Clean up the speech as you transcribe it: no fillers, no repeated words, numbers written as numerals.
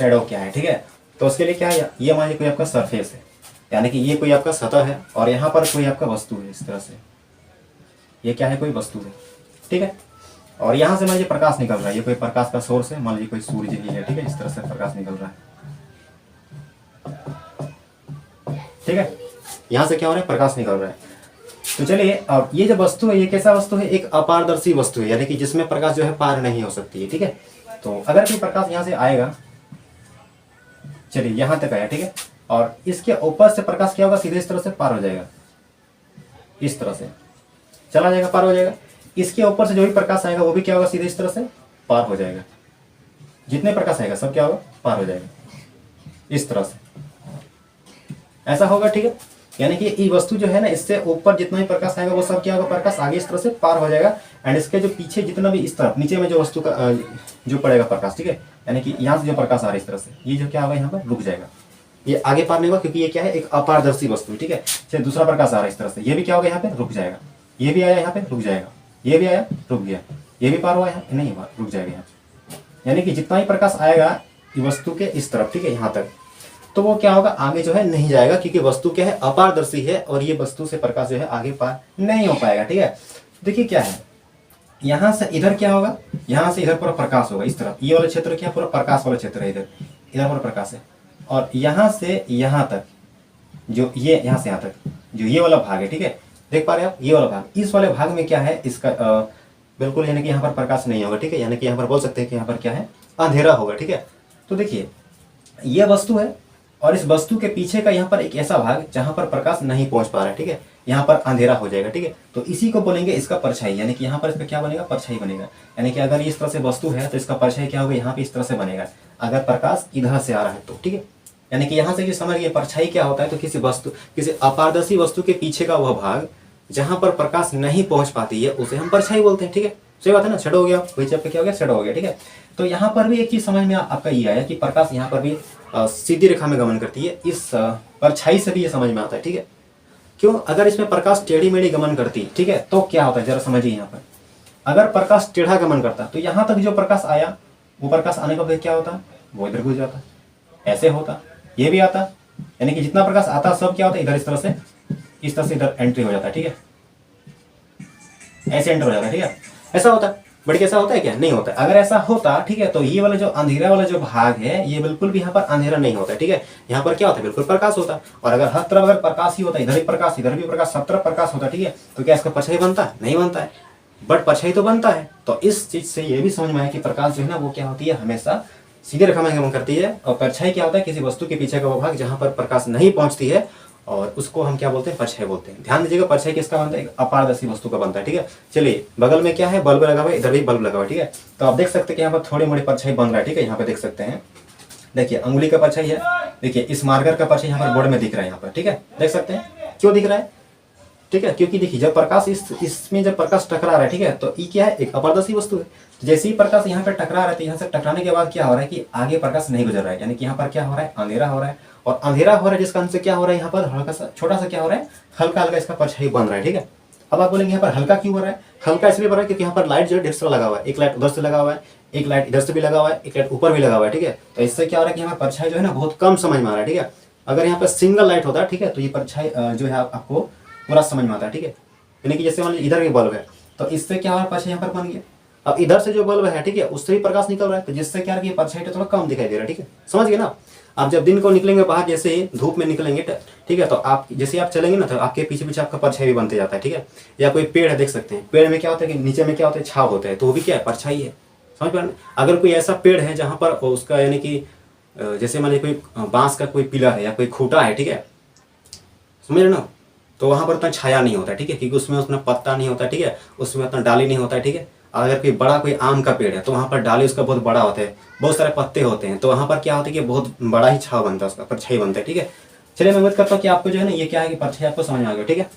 Shadow क्या है, ठीक है। तो उसके लिए क्या है, ये मान लीजिए कोई आपका सरफेस है, यानी कि ये कोई आपका सतह है और यहाँ पर कोई आपका वस्तु है, इस तरह से ये क्या है, कोई वस्तु है, ठीक है। और यहाँ से मान लीजिए प्रकाश निकल रहा है, ये कोई प्रकाश का सोर्स है, मान लीजिए कोई सूर्य ही है, ठीक है, इस तरह से प्रकाश निकल रहा है, ठीक है। यहाँ से क्या हो रहा है, प्रकाश निकल रहा है। तो चलिए, अब ये जो वस्तु है ये कैसा वस्तु है, एक अपारदर्शी वस्तु है, यानी कि जिसमें प्रकाश जो है पार नहीं हो सकती है, ठीक है। तो अगर कोई प्रकाश यहाँ से आएगा, चलिए यहाँ तक आया, ठीक है, और इसके ऊपर से प्रकाश क्या होगा, सीधे इस तरह से पार हो जाएगा, इस तरह से चला जाएगा, पार हो जाएगा। इसके ऊपर से जो भी प्रकाश आएगा वो भी क्या होगा, सीधे इस तरह से पार हो जाएगा, जितने प्रकाश आएगा सब क्या होगा, पार हो जाएगा, इस तरह से ऐसा होगा, ठीक है। यानी कि ये वस्तु जो है ना, इससे ऊपर जितना भी प्रकाश आएगा वो सब क्या होगा, प्रकाश आगे इस तरह से पार हो जाएगा, एंड इसके जो पीछे जितना भी इस तरफ नीचे में जो वस्तु का जो पड़ेगा प्रकाश, ठीक है, यानी कि यहाँ से जो प्रकाश आ रहा है इस तरह से, ये जो क्या होगा यहाँ पर रुक जाएगा, ये आगे पार नहीं होगा, क्योंकि ये क्या है, एक अपारदर्शी वस्तु है, ठीक है। चलिए दूसरा प्रकाश आ रहा है इस तरह से, ये भी क्या होगा, यहाँ पे रुक जाएगा, ये भी आया यहाँ पे रुक जाएगा, ये भी आया रुक गया, ये भी पार हुआ यहाँ नहीं हुआ, रुक जाएगा यहाँ, यानी कि जितना ही प्रकाश आएगा वस्तु के इस तरफ, ठीक है, यहाँ तक, तो वो क्या होगा, आगे जो है नहीं जाएगा, क्योंकि वस्तु क्या है, अपारदर्शी है, और ये वस्तु से प्रकाश जो है आगे पार नहीं हो पाएगा, ठीक है। देखिए क्या है, यहाँ से इधर क्या होगा, यहाँ से इधर पूरा प्रकाश होगा, इस तरफ ये वाला क्षेत्र क्या, पूरा प्रकाश वाला क्षेत्र है, इधर इधर पूरा प्रकाश है, और यहाँ से यहाँ तक जो ये यहाँ से यहाँ तक जो ये वाला भाग है, ठीक है, देख पा रहे हैं आप, ये वाला भाग, इस वाले भाग में क्या है, इसका बिल्कुल यानी कि यहाँ पर प्रकाश नहीं होगा, ठीक है, यानी कि यहाँ पर बोल सकते हैं कि यहाँ पर क्या है, अंधेरा होगा, ठीक है। तो देखिए ये वस्तु है, और इस वस्तु के पीछे का यहाँ पर एक ऐसा भाग जहाँ पर प्रकाश नहीं पहुंच पा रहा है, ठीक है, यहाँ पर अंधेरा हो जाएगा, ठीक है। तो इसी को बोलेंगे इसका परछाई, यानी कि यहाँ पर इसका क्या बनेगा, परछाई बनेगा, यानी कि अगर इस तरह से वस्तु है तो इसका परछाई क्या होगा, यहाँ पे इस तरह से बनेगा, अगर प्रकाश इधर से आ रहा है तो, ठीक है। यानी कि यहाँ से जो समझिए परछाई क्या होता है, तो किसी अपारदर्शी वस्तु के पीछे का वह भाग जहां पर प्रकाश नहीं पहुंच पाती है उसे हम परछाई बोलते हैं, ठीक है। सही बात है ना, शेडो हो गया, वही जब क्या हो गया, शेडो हो गया, ठीक है। तो यहाँ पर भी एक चीज समझ में आपका ये आया कि प्रकाश यहाँ पर भी सीधी रेखा में गमन करती है, इस परछाई से भी ये समझ में आता है, ठीक है। क्यों, अगर इसमें प्रकाश टेढ़ी मेढ़ी गमन करती, ठीक है, तो क्या होता है जरा समझिए। यहाँ पर अगर प्रकाश टेढ़ा गमन करता तो यहाँ तक जो प्रकाश आया वो प्रकाश आने का क्या होता, वो इधर घुस जाता, ऐसे होता, ये भी आता, यानी कि जितना प्रकाश आता सब क्या होता है, इधर इस तरह से इधर एंट्री हो जाता है, ठीक है, ऐसे एंटर हो जाता है, ठीक है। ऐसा होता है, बट कैसा होता है क्या, नहीं होता है। अगर ऐसा होता, ठीक है, तो ये वाला जो अंधेरा वाला जो भाग है ये बिल्कुल भी यहाँ पर अंधेरा नहीं होता है, ठीक है। यहाँ पर क्या होता है, बिल्कुल प्रकाश होता है, और अगर हर तरफ अगर प्रकाश ही होता है, इधर भी प्रकाश इधर भी प्रकाश, सब तरफ प्रकाश होता है, ठीक है, तो क्या इसका परछाई बनता है, नहीं बनता है, बट परछाई तो बनता है। तो इस चीज से ये भी समझ में आया कि प्रकाश जो है ना वो क्या होती है, हमेशा सीधे रेखा में गमन करती है, और परछाई क्या होता है, किसी वस्तु के पीछे का वो भाग जहां पर प्रकाश नहीं पहुंचती है, और उसको हम क्या बोलते हैं, परछाई बोलते हैं। ध्यान दीजिएगा, परछाई किसका बनता है, एक अपारदर्शी वस्तु का बनता है, ठीक है। चलिए बगल में क्या है, बल्ब लगा हुआ है, इधर भी बल्ब लगा हुआ है, ठीक है। तो आप देख सकते हैं कि यहाँ पर थोड़ी मोड़ी परछाई बन रहा है, ठीक है। यहाँ पे देख सकते हैं, देखिए अंगुली का परछाई है, देखिए इस मार्कर का परछाई यहाँ पर बोर्ड में दिख रहा है, यहाँ पर, ठीक है, देख सकते हैं। क्यों दिख रहा है, ठीक है, क्योंकि देखिए जब प्रकाश इसमें जब प्रकाश टकरा रहा है, ठीक है, तो ये क्या है, एक अपारदर्शी वस्तु है। तो जैसे ही प्रकाश यहाँ पे टकरा रहा है, तो यहाँ से टकराने के बाद क्या हो रहा है कि आगे प्रकाश नहीं गुजर रहा है, यानी कि यहाँ पर क्या हो रहा है, अंधेरा हो रहा है, और अंधेरा हो रहा है जिसका अंश क्या हो रहा है, यहाँ पर हल्का सा छोटा सा क्या हो रहा है, हल्का हल्का इसका परछाई बन रहा है, ठीक है। अब आप बोलेंगे यहाँ पर हल्का क्यों हो रहा है, हल्का इसलिए बन रहा है क्योंकि यहाँ पर लाइट जो है ढेर सारा लगा हुआ है, एक लाइट उधर से लगा हुआ है, एक लाइट इधर से भी लगा हुआ है, एक लाइट ऊपर भी लगा हुआ है, ठीक है। तो इससे क्या हो रहा है कि यहाँ पर परछाई जो है ना बहुत कम समझ में आ रहा है, ठीक है। अगर यहाँ पर सिंगल लाइट होता है, ठीक है, तो ये परछाई जो है आपको पूरा समझ में आता है, ठीक है। यानी कि जैसे मान लीजिए इधर भी बल्ब है, तो इससे क्या हो रहा है, परछाई यहाँ पर बन गया। अब इधर से जो बल्ब है, ठीक है, उससे भी प्रकाश निकल रहा है, तो जिससे क्या है कि परछाई थोड़ा कम दिखाई दे रहा है, ठीक है, समझ गए ना। आप जब दिन को निकलेंगे बाहर, जैसे ही धूप में निकलेंगे, ठीक है, तो आप जैसे आप चलेंगे ना, तो आपके पीछे पीछे आपका परछाई भी बनते जाता है, ठीक है। या कोई पेड़ है, देख सकते हैं, पेड़ में क्या होता है कि नीचे में क्या होता है, छाव होता है, तो वो भी क्या है, परछाई है, समझ पा रहे हैं। अगर कोई ऐसा पेड़ है जहाँ पर उसका यानी कि जैसे मान लीजिए कोई बांस का कोई पिलर है या कोई खूंटा है, ठीक है, समझ रहे ना, तो वहाँ पर उतना छाया नहीं होता है, ठीक है, क्योंकि उसमें उतना पत्ता नहीं होता है, ठीक है, उसमें उतना डाली नहीं होता है, ठीक है। अगर कोई आम का पेड़ है तो वहाँ पर डाली उसका बहुत बड़ा होता है, बहुत सारे पत्ते होते हैं, तो वहाँ पर क्या होता है कि बहुत बड़ा ही छाव बनता है, उसका परछाई बनता है, ठीक है। चलिए मैं उम्मीद करता हूँ कि आपको जो है ना ये क्या है कि परछाई आपको समझ में आ गया, ठीक है।